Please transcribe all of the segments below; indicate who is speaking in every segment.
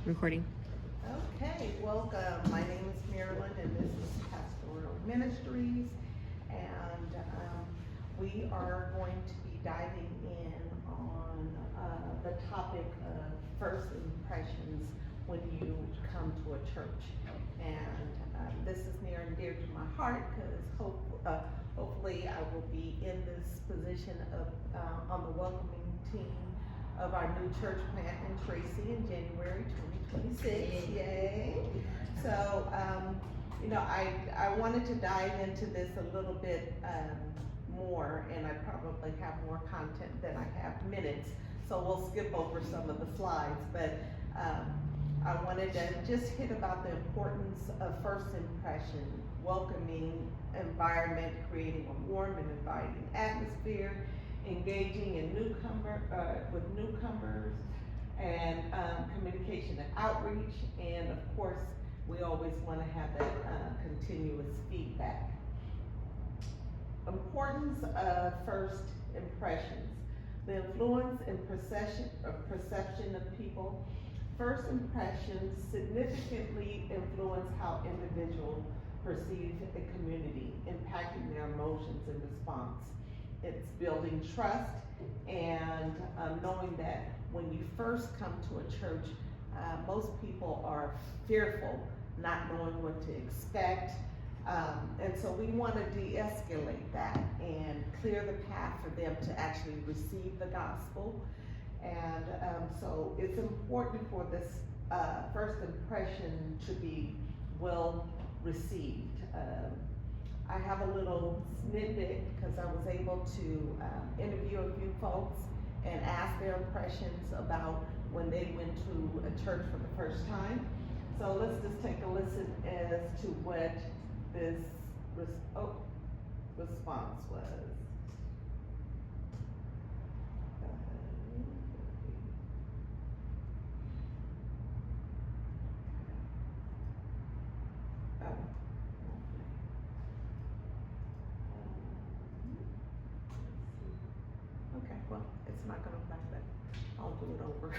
Speaker 1: Recording.
Speaker 2: Okay, welcome. My name is Marilyn and this is Pastoral Ministries. And we are going to be diving in on the topic of first impressions when you come to a church. And this is near and dear to my heart because hopefully I will be in this position of on the welcoming team of our new church plant in Tracy in January 2026. Yay! So, I wanted to dive into this a little bit more, and I probably have more content than I have minutes, so we'll skip over some of the slides, but I wanted to just hit about the importance of first impression, welcoming environment, creating a warm and inviting atmosphere, engaging in with newcomers, and communication and outreach, and of course, we always want to have that continuous feedback. Importance of first impressions. The influence and perception of people. First impressions significantly influence how individuals perceive a community, impacting their emotions and response. It's building trust and knowing that when you first come to a church, most people are fearful, not knowing what to expect. And so we want to de-escalate that and clear the path for them to actually receive the gospel. And so it's important for this first impression to be well received. I have a little snippet because I was able to interview a few folks and ask their impressions about when they went to a church for the first time. So let's just take a listen as to what this response was. Okay, well, it's not gonna back that. I'll do it over.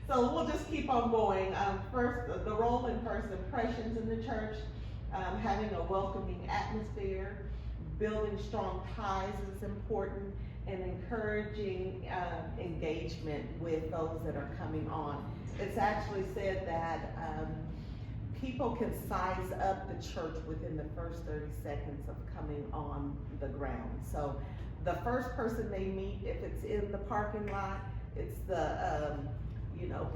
Speaker 2: So we'll just keep on going. First, the role in first impressions in the church, having a welcoming atmosphere, building strong ties is important, and encouraging engagement with those that are coming on. It's actually said that people can size up the church within the first 30 seconds of coming on the ground. So the first person they meet, if it's in the parking lot, it's the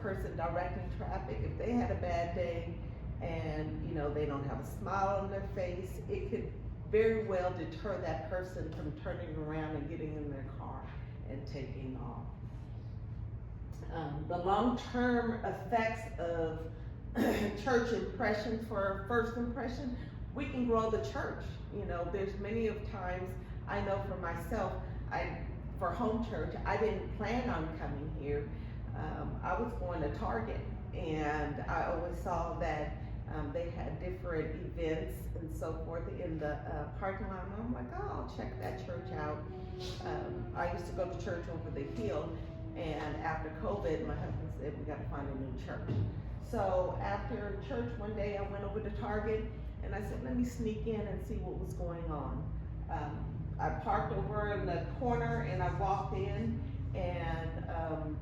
Speaker 2: person directing traffic. If they had a bad day and they don't have a smile on their face, it could very well deter that person from turning around and getting in their car and taking off. The long-term effects of church impressions for first impression, we can grow the church. There's many of times, I know for myself, for home church, I didn't plan on coming here. I was going to Target, and I always saw that they had different events and so forth in the parking lot, and I'm like, oh, I'll check that church out. I used to go to church over the hill, and after COVID, my husband said, we gotta find a new church. So after church one day, I went over to Target, and I said, let me sneak in and see what was going on. I parked over in the corner and I walked in, and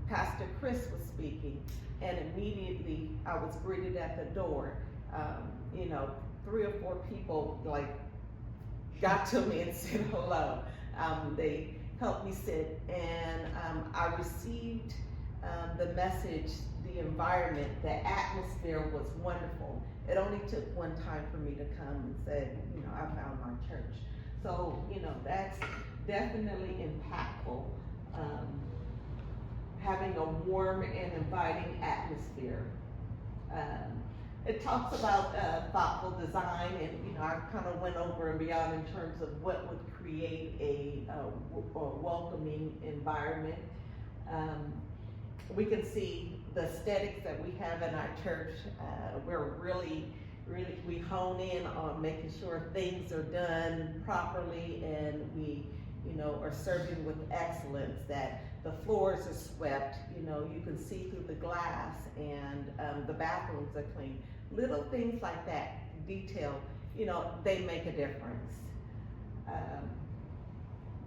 Speaker 2: Pastor Chris was speaking, and immediately I was greeted at the door. 3 or 4 people got to me and said hello. They helped me sit, and I received the message, the environment, the atmosphere was wonderful. It only took one time for me to come and say, I found my church. So, that's definitely impactful. Having a warm and inviting atmosphere. It talks about thoughtful design, and I kind of went over and beyond in terms of what would create a welcoming environment. We can see the aesthetics that we have in our church. We're really, we hone in on making sure things are done properly, and we are serving with excellence, that the floors are swept, you can see through the glass, and the bathrooms are clean. Little things like that, detail, they make a difference.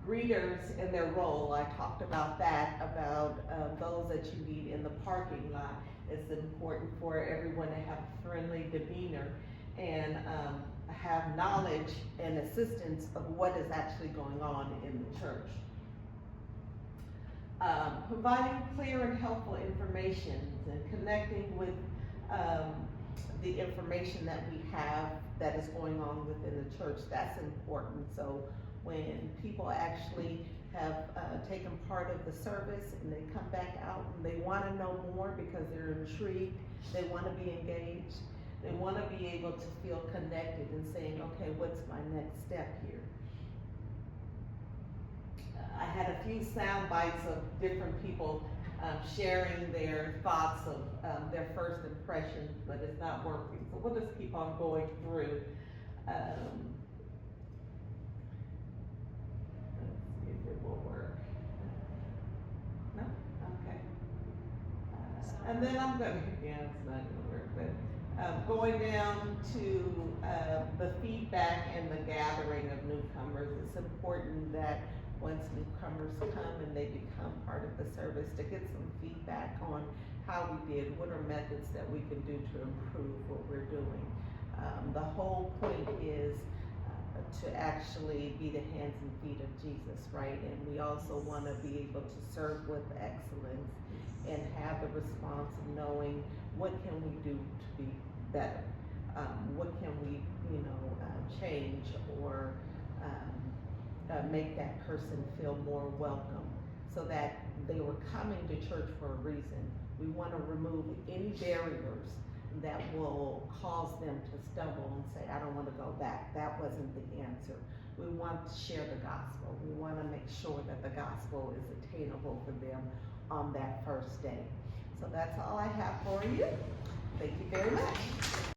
Speaker 2: Greeters and their role, I talked about that, about those that you meet in the parking lot. It's important for everyone to have a friendly demeanor and have knowledge and assistance of what is actually going on in the church. Providing clear and helpful information and connecting with the information that we have that is going on within the church, that's important. So when people actually have taken part of the service and they come back out and they want to know more because they're intrigued, they want to be engaged, they want to be able to feel connected and saying, okay, what's my next step here? I had a few sound bites of different people sharing their thoughts of their first impression, but it's not working. So we'll just keep on going through. Let's see if it will work. No? Okay. And then I'm going to, yeah, it's not going to work, but going down to the feedback and the gathering of newcomers, it's important that once newcomers come and they become part of the service, to get some feedback on how we did, what are methods that we can do to improve what we're doing. The whole point is to actually be the hands and feet of Jesus, right? And we also want to be able to serve with excellence and have the response of knowing what can we do to be better, what can we, change or make that person feel more welcome, so that they were coming to church for a reason. We want to remove any barriers that will cause them to stumble and say, I don't want to go back. That wasn't the answer. We want to share the gospel. We want to make sure that the gospel is attainable for them on that first day. So that's all I have for you. Thank you very much.